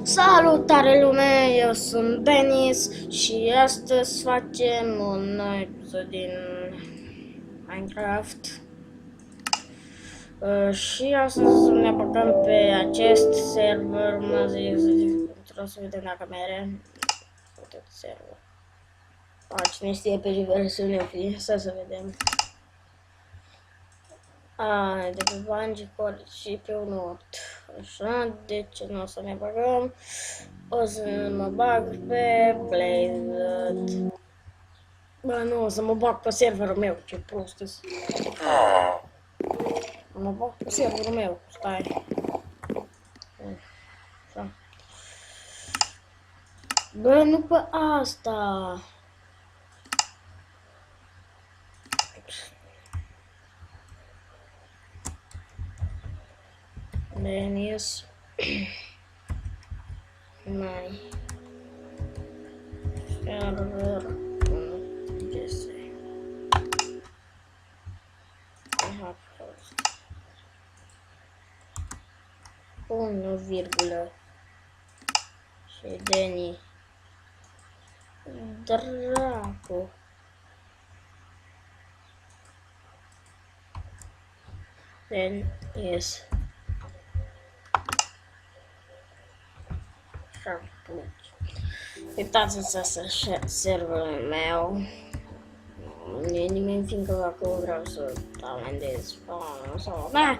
Salutare lume, eu sunt Denis și astăzi facem un nou episod din Minecraft. Și astăzi ne băgăm pe acest server, mă zic, trebuie să vedem dacă mere. Uite server. Cine știe pe ce versiune o fi, să vedem. De pe Bungie și pe 1.8. Așa, deci nu o să ne băgăm. O să mă bag pe Blazed. Bă, nu, o să mă bag pe serverul meu, ce prost-s. Mă bag pe serverul meu, stai. Așa. Bă, nu pe asta. Denis. Mai. Server. GS. Pun o virgulă. Și Deni. Dracu. Then yes. Uitați-vă să serverul meu. Nu e nimeni, fiindcă dacă vreau să talentez sau da.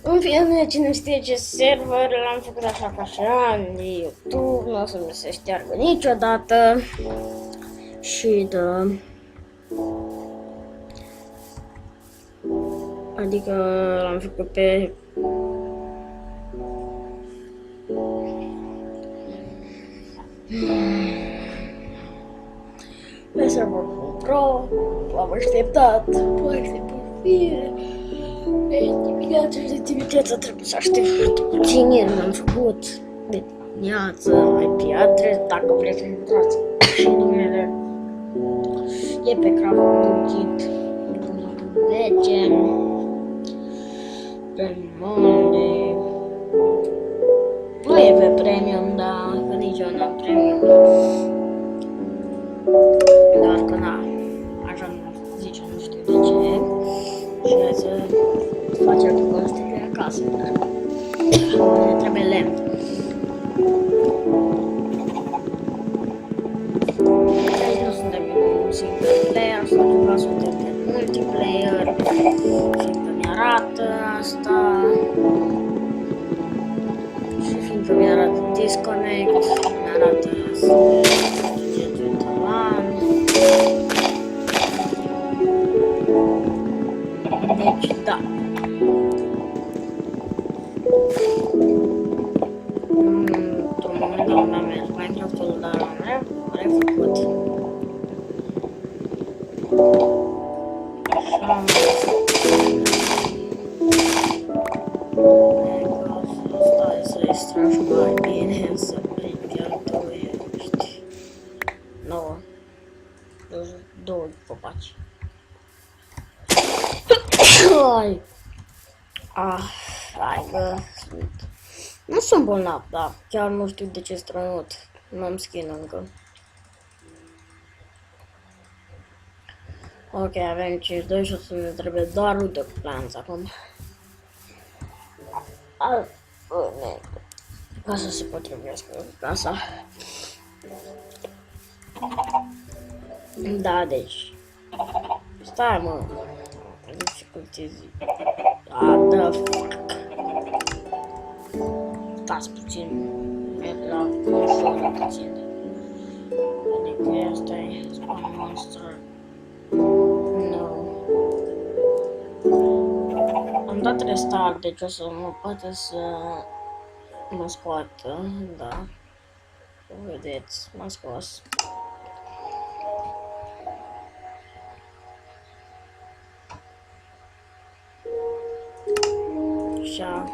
În fine, cine știe ce server l-am făcut așa ca așa în YouTube, nu o să mi se șteargă niciodată. Și da. Adică l-am făcut pe pe server.ro. L-am așteptat foarte puțin. Dimineața și de dimineața trebuie să aștept puțin, ieri l-am făcut de dimineață, IP address, dacă vreți să intrați și numele e pe craft.git 10 Monday. Nu e pe premium, dar că nici eu n-am premium. Dar că da, așa nu zice, nu știu de ce. Și hai să facem cu astea pe acasă, dar ne trebuie lemn. Aici nu suntem în single player, suntem pe multiplayer. Fiindcă mi-arată asta. Și fiindcă mi-arată disconnect, mi-arată subiectul talan. Deci, da. Într-un moment dat mi-a mers Minecraft-ul, dar am refăcut. Așa. Stai să extragi mai bine, să prind chiar doi, știi. 9. 2 copaci. Ai. Hai că nu sunt bolnav, dar chiar nu știu de ce strănut. Nu am skin încă. Ok, avem 5-2 și o să ne trebuie doar uite cu plants acum. Ca să se potrivească casa. Da, deci. Stai, mă. Deci, cum ți zic? The fuck. Stați puțin. Merg la ușor puțin. Adică asta e spawn monster. No. Am dat restart, deci o să mă poate să mă scoată, da. Vedeți, m-a scos. Așa.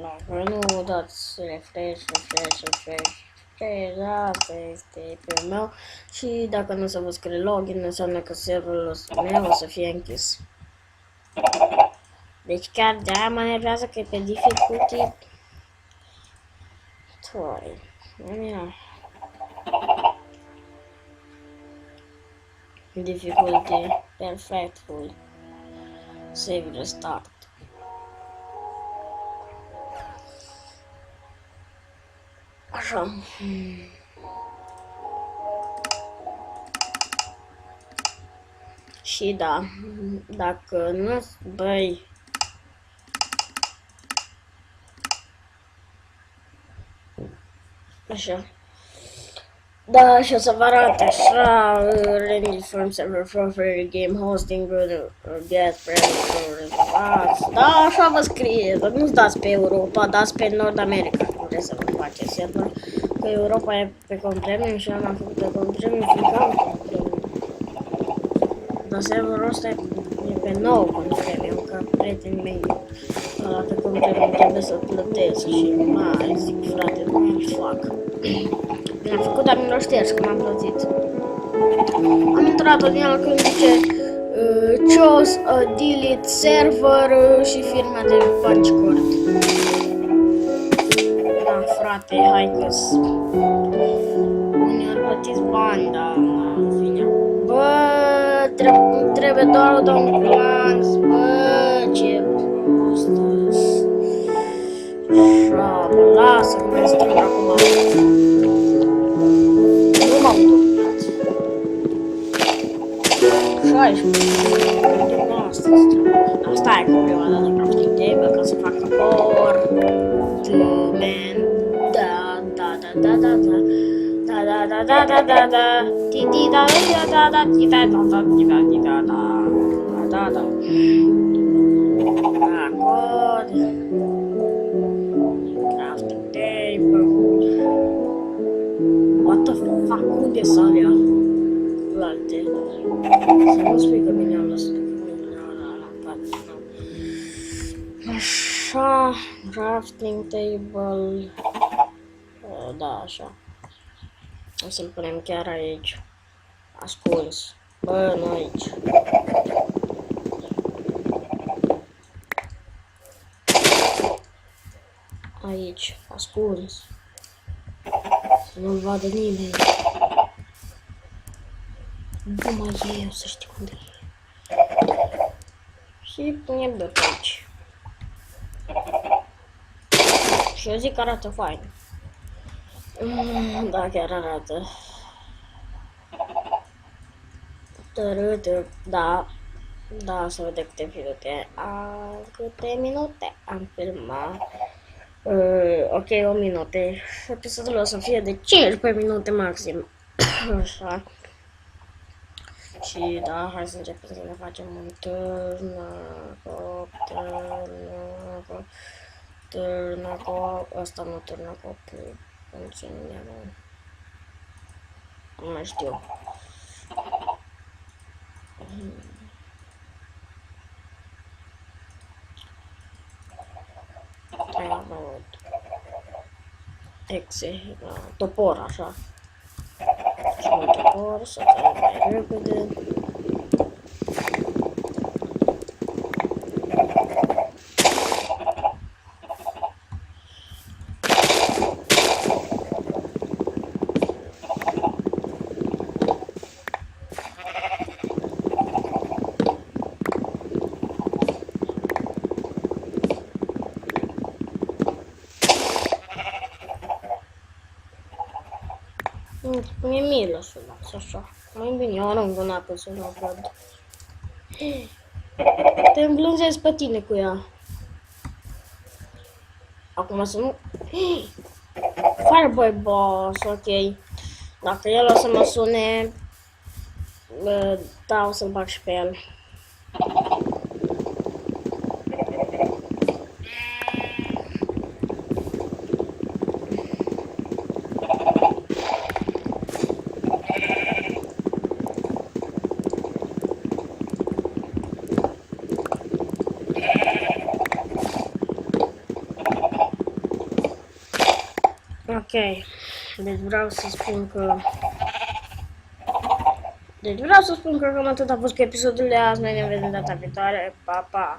Dacă nu dați refresh, asta este IP-ul meu și dacă nu se vă scrie login, înseamnă că serverul meu o să fie închis. Deci chiar de-aia mă nervează că e pe difficulty 3. Yeah. Difficulty perfectful. Save restart. Așa. Și da, dacă nu, băi, așa. Da, și o să vă arăt așa, Randy from server for free game hosting, get friends, da, așa vă scrie, dar nu dați pe Europa, dați pe Nord America, nu vreți să vă faceți server, că Europa e pe compremium și am făcut pe compremium, ficam compremium. Dar serverul ăsta e pe nou compremium, ca prietenii mei, ăla pe compremium trebuie să plătesc și mai zic, frate, nu mai fac. Am făcut, dar mi-l șters, că m-am plătit. Am intrat în el când zice chose a delete server și firma de punch cord. Da, frate, hai că-s unii-ori plătiți bani, dar în fine. Bă, trebuie doar un comanz, bă, ce prost-s. Așa, bă, lasă că mai strâng acum. Nu m-am dominat. 16. Asta strâng. Stai cu prima dată crafting table ca să facă ornament. Da, da, da, da, da, da. Da, da, da, da, da, da, da. Ti, ti, da, da, da, da, ti, da, da, da, ti, da, ti, da, da. Da, da. Acord. Crafting table. What the fuck? Unde s-a alea? Alte. Să nu spui că bine am lăsat. Așa. Crafting table. Da, așa. O să-l punem chiar aici. Ascuns. Bă, nu aici. Aici. Ascuns. Să nu-l vadă nimeni. Numai eu să știu unde e. Și punem de pe aici. Și eu zic că arată fain. Da, chiar arată. Da. Da, să vedem câte minute am filmat. Ok, 1 minute. Episodul o să fie de 15 minute maxim. Așa. Și da, hai să începem să ne facem un târnăcop, ăsta nu târnăcop, nu mai știu. Topor, așa. Și un topor, să trec mai repede. Mi-e milă să las așa. Mai bine, eu arunc în apă să nu văd. Te îmblânzezi pe tine cu ea. Acum să nu... Fireboy boss, ok. Dacă el o să mă sune... Da, o să-l bag și pe el. Ok, deci vreau să spun că cam atât a fost cu episodul de azi, noi ne vedem data viitoare, pa, pa!